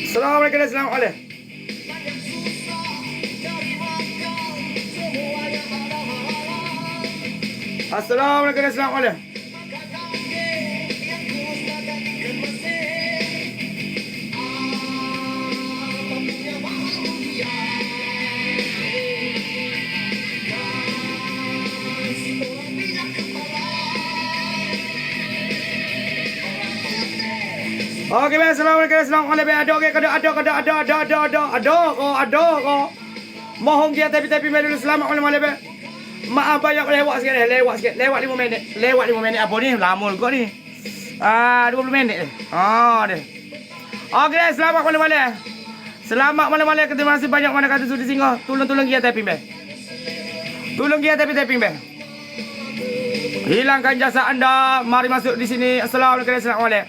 Assalamualaikum, assalamualaikum. Assalamualaikum, assalamualaikum. Okey, baik. Assalamualaikum, assalamualaikum. Ada ko. Mohon dia tapi dulu assalamualaikum. Maaf banyak lewat sikit. Lewat 5 minit. Lewat 5 minit apa ni? Lama juga ni. 20 minit. Deh. Okey, selamat malam-malam. Selamat malam-malam. Terima kasih banyak mana kata sudi singgah. Tolong dia tapi Tolong dia tapi Hilangkan jasa anda. Mari masuk di sini. Assalamualaikum, assalamualaikum.